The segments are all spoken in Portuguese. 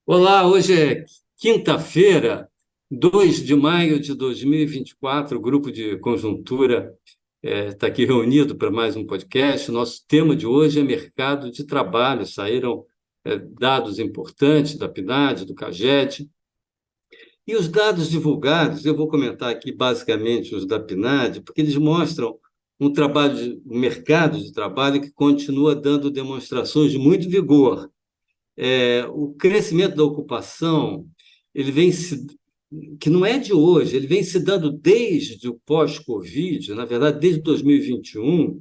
Olá, hoje é quinta-feira, 2 de maio de 2024. O grupo de conjuntura está aqui reunido para mais um podcast. O nosso tema de hoje é mercado de trabalho. Saíram dados importantes da PNAD, do CAGED, e os dados divulgados, eu vou comentar aqui basicamente os da PNAD, porque eles mostram um mercado de trabalho que continua dando demonstrações de muito vigor. O crescimento da ocupação, ele vem se, que não é de hoje, ele vem se dando desde o pós-Covid, na verdade, desde 2021,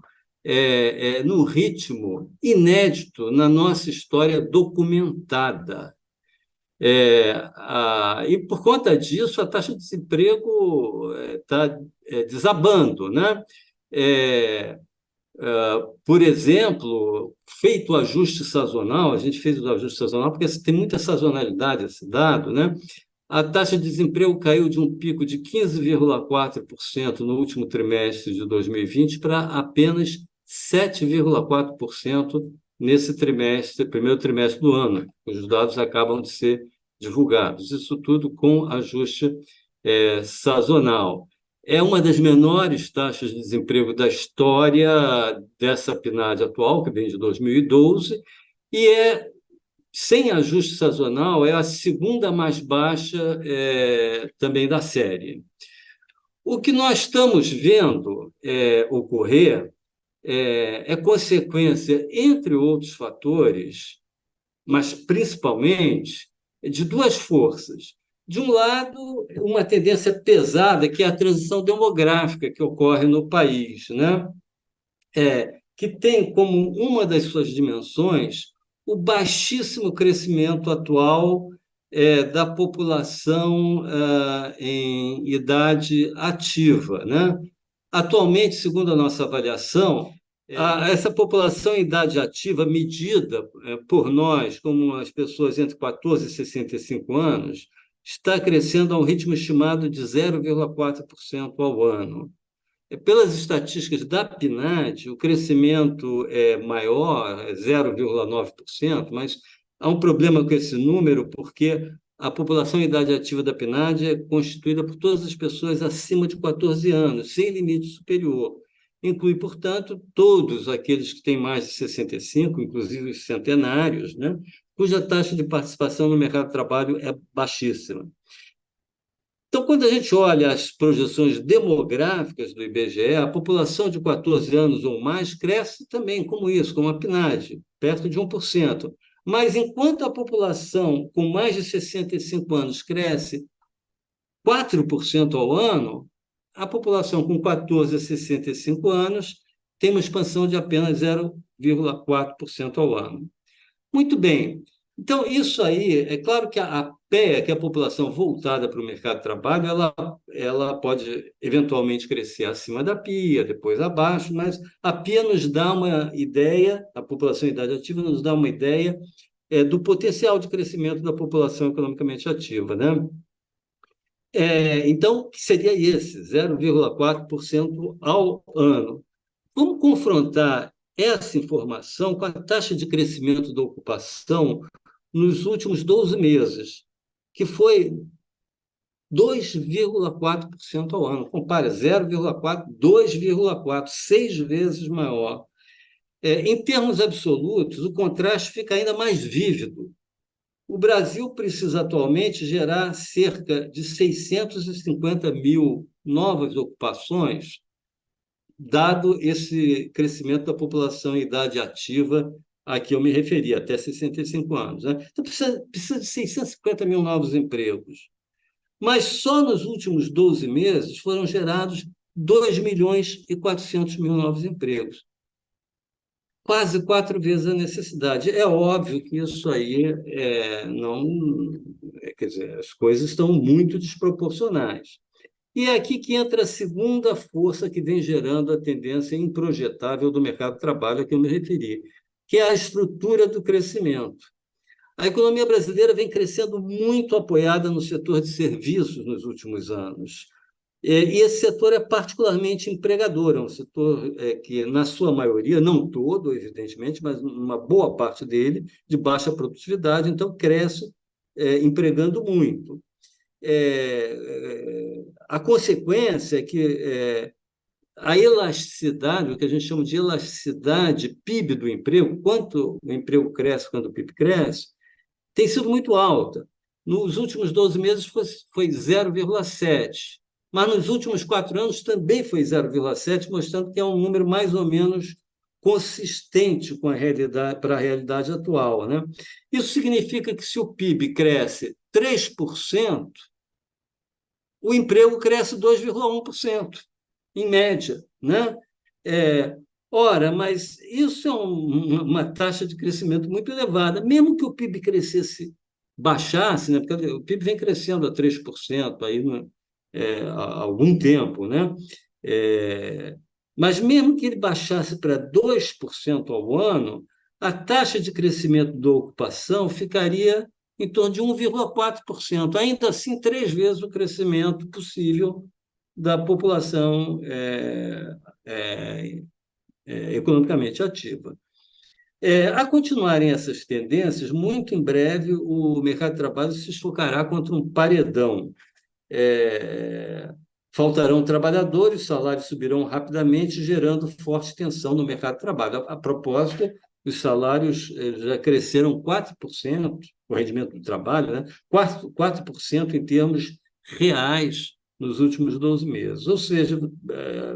num ritmo inédito na nossa história documentada. E, por conta disso, a taxa de desemprego está desabando, né? É, por exemplo, feito o ajuste sazonal, a gente fez o ajuste sazonal porque tem muita sazonalidade esse dado, né? A taxa de desemprego caiu de um pico de 15,4% no último trimestre de 2020 para apenas 7,4% nesse trimestre, primeiro trimestre do ano. Os dados acabam de ser divulgados. Isso tudo com ajuste sazonal. É uma das menores taxas de desemprego da história dessa PNAD atual, que vem de 2012, e sem ajuste sazonal, é a segunda mais baixa também da série. O que nós estamos vendo ocorrer é consequência, entre outros fatores, mas principalmente de duas forças. De um lado, uma tendência pesada, que é a transição demográfica que ocorre no país, né? Que tem como uma das suas dimensões o baixíssimo crescimento atual da população em idade ativa, né? Atualmente, segundo a nossa avaliação, essa população em idade ativa, medida por nós como as pessoas entre 14 e 65 anos, está crescendo a um ritmo estimado de 0,4% ao ano. Pelas estatísticas da PNAD, o crescimento é maior, é 0,9%, mas há um problema com esse número, porque a população em idade ativa da PNAD é constituída por todas as pessoas acima de 14 anos, sem limite superior. Inclui, portanto, todos aqueles que têm mais de 65, inclusive os centenários, né, cuja taxa de participação no mercado de trabalho é baixíssima. Então, quando a gente olha as projeções demográficas do IBGE, a população de 14 anos ou mais cresce também, como isso, como a PNAD, perto de 1%. Mas enquanto a população com mais de 65 anos cresce 4% ao ano, a população com 14 a 65 anos tem uma expansão de apenas 0,4% ao ano. Muito bem. Então, isso aí, é claro que a PEA, que é a população voltada para o mercado de trabalho, ela pode eventualmente crescer acima da PIA, depois abaixo, mas a PIA nos dá uma ideia, a população em idade ativa nos dá uma ideia do potencial de crescimento da população economicamente ativa, né? Então, que seria esse, 0,4% ao ano. Vamos confrontar essa informação com a taxa de crescimento da ocupação nos últimos 12 meses, que foi 2,4% ao ano. Compare 0,4, 2,4, 6 vezes maior. Em termos absolutos, o contraste fica ainda mais vívido. O Brasil precisa atualmente gerar cerca de 650 mil novas ocupações, dado esse crescimento da população em idade ativa a que eu me referi, até 65 anos. Né? Então, precisa de 650 mil novos empregos. Mas só nos últimos 12 meses foram gerados 2 milhões e 400 mil novos empregos. Quase 4 vezes a necessidade. É óbvio que isso aí não. Quer dizer, as coisas estão muito desproporcionais. E é aqui que entra a segunda força que vem gerando a tendência improjetável do mercado de trabalho a que eu me referi, que é a estrutura do crescimento. A economia brasileira vem crescendo muito apoiada no setor de serviços nos últimos anos. E esse setor é particularmente empregador, é um setor que, na sua maioria, não todo, evidentemente, mas uma boa parte dele, de baixa produtividade, então cresce empregando muito. A consequência é que a elasticidade, o que a gente chama de elasticidade PIB do emprego, quanto o emprego cresce quando o PIB cresce, tem sido muito alta. Nos últimos 12 meses foi 0,7, mas nos últimos 4 anos também foi 0,7, mostrando que é um número mais ou menos consistente com a realidade, para a realidade atual, né? Isso significa que se o PIB cresce 3%, o emprego cresce 2,1%, em média, né? É, ora, mas isso é uma taxa de crescimento muito elevada. Mesmo que o PIB crescesse, baixasse, né? Porque o PIB vem crescendo a 3% aí, né? Há algum tempo, né? É, mas mesmo que ele baixasse para 2% ao ano, a taxa de crescimento da ocupação ficaria em torno de 1,4%, ainda assim 3 vezes o crescimento possível da população é, economicamente ativa. A continuarem essas tendências, muito em breve o mercado de trabalho se chocará contra um paredão. É, Faltarão trabalhadores, os salários subirão rapidamente, gerando forte tensão no mercado de trabalho. A propósito, os salários já cresceram 4%, o rendimento do trabalho, né? 4% em termos reais nos últimos 12 meses. Ou seja,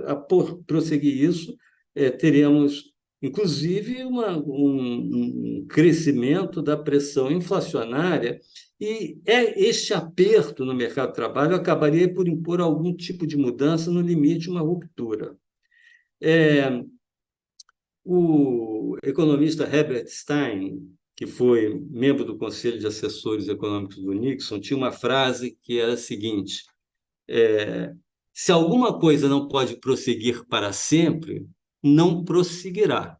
a prosseguir isso, teremos, inclusive, um crescimento da pressão inflacionária e este aperto no mercado de trabalho acabaria por impor algum tipo de mudança, no limite, uma ruptura. O economista Herbert Stein, que foi membro do Conselho de Assessores Econômicos do Nixon, tinha uma frase que era a seguinte: se alguma coisa não pode prosseguir para sempre, não prosseguirá.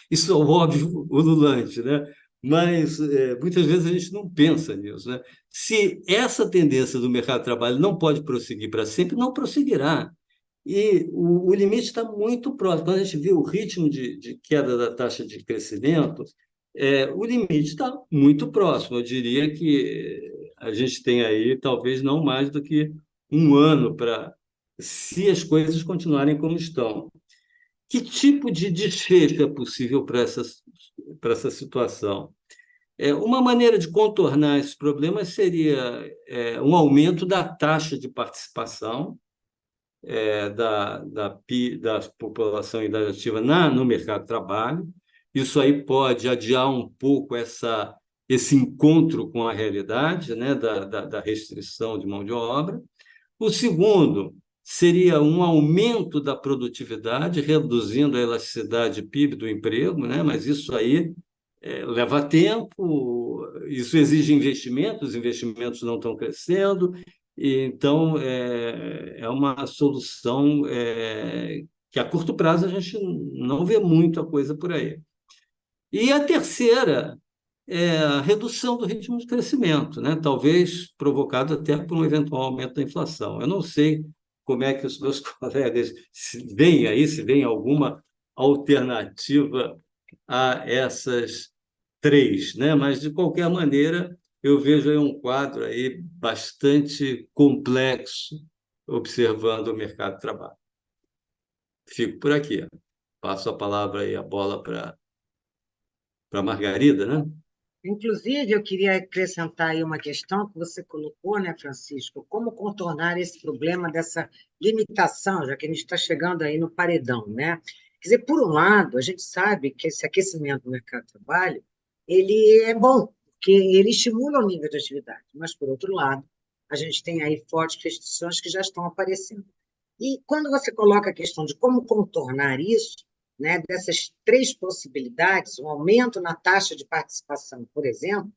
Isso é óbvio, ululante, né? Mas muitas vezes a gente não pensa nisso, né? Se essa tendência do mercado de trabalho não pode prosseguir para sempre, não prosseguirá. E o limite está muito próximo. Quando a gente vê o ritmo de queda da taxa de crescimento, o limite está muito próximo. Eu diria que a gente tem aí talvez não mais do que um ano para, se as coisas continuarem como estão. Que tipo de desfecho é possível para essa situação? Uma maneira de contornar esses problemas seria um aumento da taxa de participação da população em idade ativa no mercado de trabalho. Isso aí pode adiar um pouco esse encontro com a realidade, né, da restrição de mão de obra. O segundo seria um aumento da produtividade, reduzindo a elasticidade PIB do emprego, né? Mas isso aí leva tempo, isso exige investimentos, os investimentos não estão crescendo, e então é uma solução que a curto prazo a gente não vê muita coisa por aí. E a terceira é a redução do ritmo de crescimento, né? Talvez provocado até por um eventual aumento da inflação. Eu não sei como é que os meus colegas se vem alguma alternativa a essas três, né? Mas, de qualquer maneira, eu vejo aí um quadro aí bastante complexo observando o mercado de trabalho. Fico por aqui. Passo a palavra aí, a bola para Margarida, né? Inclusive, eu queria acrescentar aí uma questão que você colocou, né, Francisco? Como contornar esse problema dessa limitação, já que a gente está chegando aí no paredão, né? Quer dizer, por um lado, a gente sabe que esse aquecimento do mercado de trabalho, ele é bom, porque ele estimula o nível de atividade, mas, por outro lado, a gente tem aí fortes restrições que já estão aparecendo. E quando você coloca a questão de como contornar isso, né, dessas três possibilidades, um aumento na taxa de participação, por exemplo,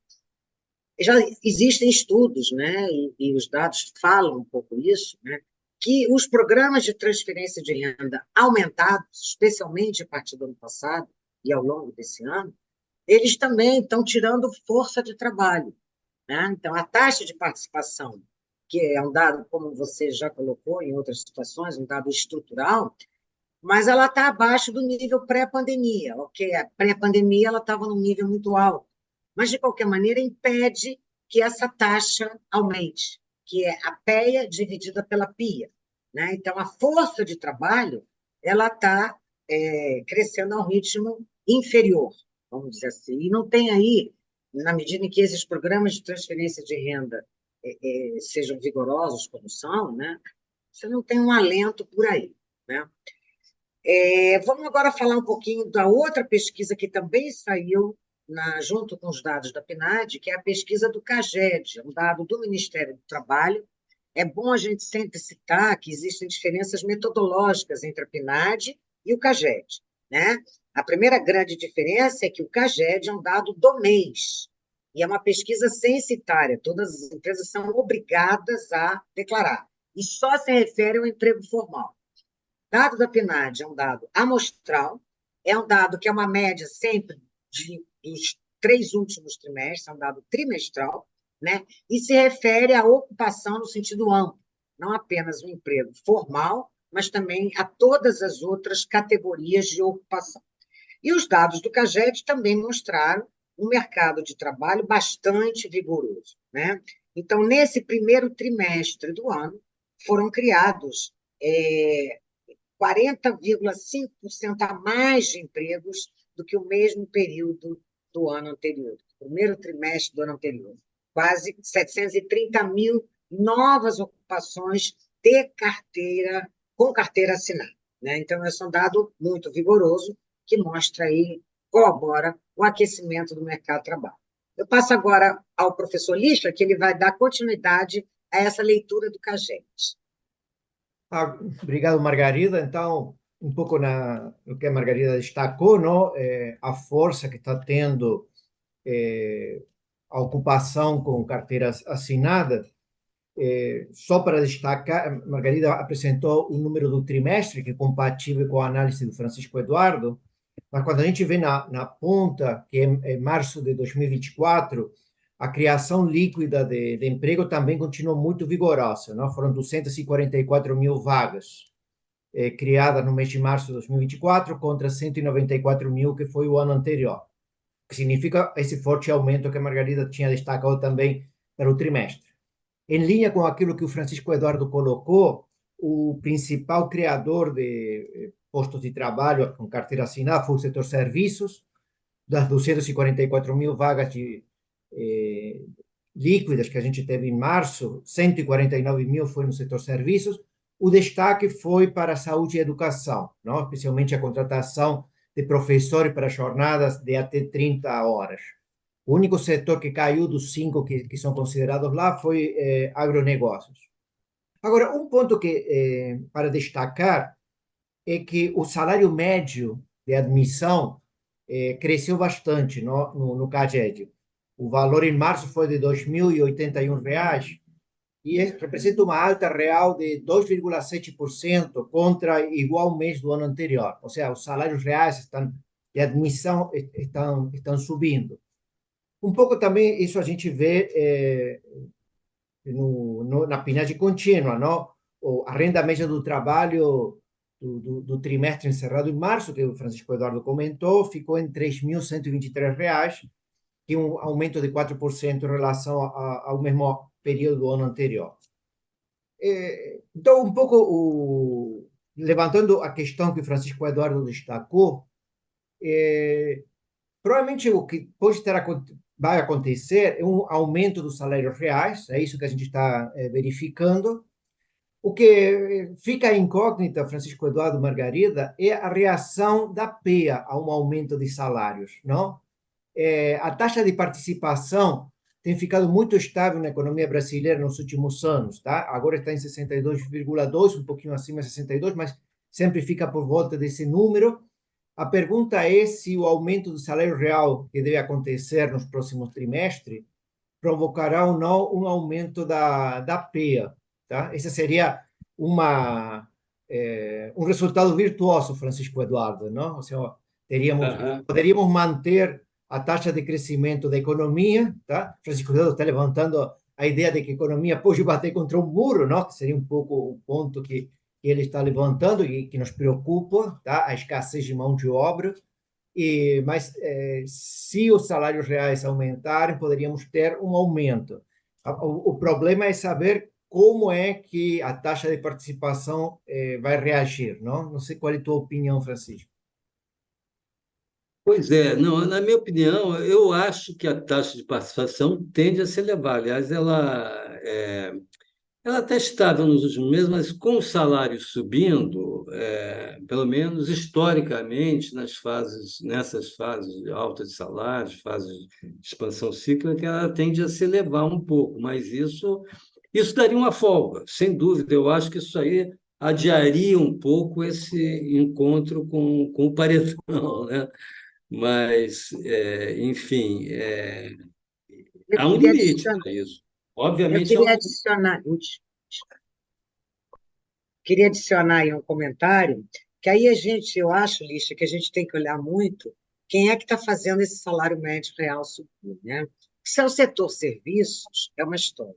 já existem estudos, né, e os dados falam um pouco isso, né, que os programas de transferência de renda aumentados, especialmente a partir do ano passado e ao longo desse ano, eles também estão tirando força de trabalho, né? Então, a taxa de participação, que é um dado, como você já colocou em outras situações, um dado estrutural, mas ela está abaixo do nível pré-pandemia, ok? A pré-pandemia ela estava num nível muito alto, mas de qualquer maneira impede que essa taxa aumente, que é a PEA dividida pela PIA, né? Então, a força de trabalho ela está crescendo a um ritmo inferior, vamos dizer assim. E não tem aí, na medida em que esses programas de transferência de renda sejam vigorosos como são, né? Você não tem um alento por aí, né? Vamos agora falar um pouquinho da outra pesquisa que também saiu junto com os dados da PNAD, que é a pesquisa do CAGED, um dado do Ministério do Trabalho. É bom a gente sempre citar que existem diferenças metodológicas entre a PNAD e o CAGED, né? A primeira grande diferença é que o CAGED é um dado do mês, e é uma pesquisa censitária, todas as empresas são obrigadas a declarar, e só se refere ao emprego formal. Dado da PNAD é um dado amostral, é um dado que é uma média sempre dos 3 últimos trimestres, é um dado trimestral, né? E se refere à ocupação no sentido amplo, não apenas o emprego formal, mas também a todas as outras categorias de ocupação. E os dados do CAGED também mostraram um mercado de trabalho bastante vigoroso, né? Então, nesse primeiro trimestre do ano, foram criados 40,5% a mais de empregos do que o mesmo período do ano anterior, primeiro trimestre do ano anterior. Quase 730 mil novas ocupações com carteira assinada, né? Então, esse é um dado muito vigoroso que mostra aí, corrobora o aquecimento do mercado de trabalho. Eu passo agora ao professor Lixa, que ele vai dar continuidade a essa leitura do CAGED. Obrigado, Margarida. Então, um pouco no que a Margarida destacou, não? A força que está tendo a ocupação com carteiras assinadas. Só para destacar, a Margarida apresentou o número do trimestre, que é compatível com a análise do Francisco Eduardo, mas quando a gente vê na ponta, que é março de 2024, a criação líquida de emprego também continua muito vigorosa, não? Foram 244 mil vagas criadas no mês de março de 2024 contra 194 mil que foi o ano anterior, que significa esse forte aumento que a Margarida tinha destacado também para o trimestre. Em linha com aquilo que o Francisco Eduardo colocou, o principal criador de postos de trabalho com carteira assinada foi o setor serviços, das 244 mil vagas líquidas que a gente teve em março, 149 mil foi no setor serviços. O destaque foi para a saúde e educação, não? Especialmente a contratação de professores para jornadas de até 30 horas. O único setor que caiu dos 5 que são considerados lá foi agronegócios. Agora, um ponto que para destacar é que o salário médio de admissão cresceu bastante no CAGED. O valor em março foi de R$ 2.081 e representa uma alta real de 2,7% contra igual mês do ano anterior. Ou seja, os salários reais de admissão estão subindo. Um pouco também isso a gente vê na PNAD contínua, não? A renda média do trabalho do trimestre encerrado em março, que o Francisco Eduardo comentou, ficou em R$ 3.123, que é um aumento de 4% em relação ao mesmo período do ano anterior. Então, um pouco levantando a questão que o Francisco Eduardo destacou, provavelmente o que vai acontecer é um aumento dos salários reais, é isso que a gente está verificando. O que fica incógnita, Francisco Eduardo Margarida, é a reação da PEA a um aumento de salários, não? A taxa de participação tem ficado muito estável na economia brasileira nos últimos anos, tá? Agora está em 62,2, um pouquinho acima de 62, mas sempre fica por volta desse número. A pergunta é se o aumento do salário real que deve acontecer nos próximos trimestres provocará ou não um aumento da PEA, tá? Esse seria um resultado virtuoso, Francisco Eduardo, não? Ou seja, poderíamos manter a taxa de crescimento da economia, tá? Francisco Eduardo está levantando a ideia de que a economia pode bater contra um muro, não? Que seria um pouco o ponto que ele está levantando e que nos preocupa, tá? A escassez de mão de obra. Mas se os salários reais aumentarem, poderíamos ter um aumento. O problema é saber como é que a taxa de participação vai reagir, não? Não sei qual é a tua opinião, Francisco. Pois é, não, na minha opinião, eu acho que a taxa de participação tende a se elevar. Aliás, ela está estável nos últimos meses, mas com o salário subindo, pelo menos historicamente, nessas fases de alta de salários, fases de expansão cíclica, ela tende a se elevar um pouco, mas isso daria uma folga, sem dúvida. Eu acho que isso aí adiaria um pouco esse encontro com o paredão, né? Mas, enfim, Eu há um queria limite adicionar, para isso. eu Obviamente, há um queria limite. adicionar, queria adicionar aí um comentário, que aí eu acho, Lixa, que a gente tem que olhar muito quem é que está fazendo esse salário médio real subir, né? Se é o setor serviços, é uma história.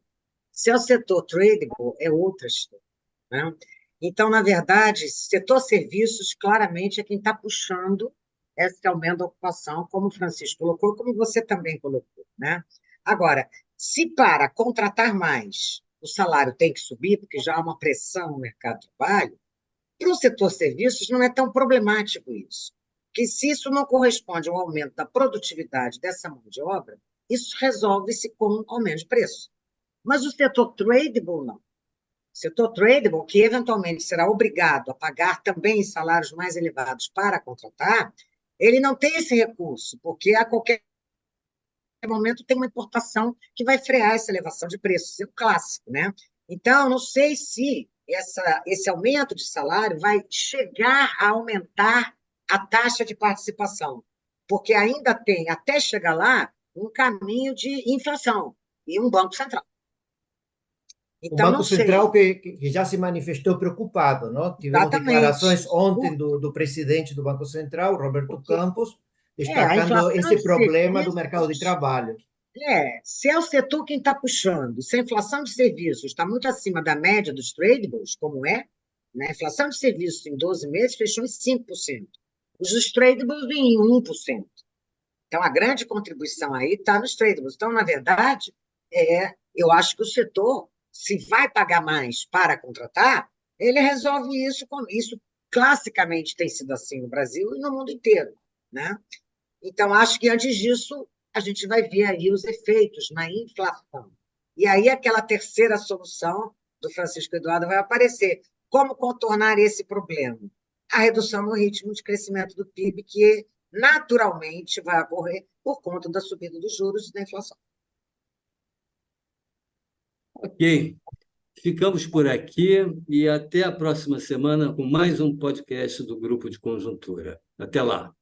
Se é o setor tradable, é outra história, né? Então, na verdade, setor serviços claramente é quem está puxando esse aumento da ocupação, como o Francisco colocou, como você também colocou, né? Agora, se para contratar mais o salário tem que subir, porque já há uma pressão no mercado de trabalho, para o setor serviços não é tão problemático isso. Porque se isso não corresponde ao aumento da produtividade dessa mão de obra, isso resolve-se com um aumento de preço. Mas o setor tradable, não. O setor tradable, que eventualmente será obrigado a pagar também salários mais elevados para contratar, ele não tem esse recurso, porque a qualquer momento tem uma importação que vai frear essa elevação de preços, isso é o clássico, né? Então, não sei se esse aumento de salário vai chegar a aumentar a taxa de participação, porque ainda tem, até chegar lá, um caminho de inflação e um Banco Central. O Então, não Banco sei Central que já se manifestou preocupado, não? Tivemos exatamente. declarações ontem do presidente do Banco Central, Roberto Porque Campos, a destacando inflação esse de problema do mercado de serviços trabalho. se é o setor quem está puxando, se a inflação de serviços está muito acima da média dos tradables, como é, né? A inflação de serviços em 12 meses fechou em 5%. Os dos tradables em 1%. Então, a grande contribuição aí está nos tradables. Então, na verdade, eu acho que o setor, se vai pagar mais para contratar, ele resolve isso. Isso classicamente tem sido assim no Brasil e no mundo inteiro, né? Então, acho que antes disso, a gente vai ver aí os efeitos na inflação. E aí, aquela terceira solução do Francisco Eduardo vai aparecer. Como contornar esse problema? A redução no ritmo de crescimento do PIB, que naturalmente vai ocorrer por conta da subida dos juros e da inflação. Ok. Ficamos por aqui e até a próxima semana com mais um podcast do Grupo de Conjuntura. Até lá.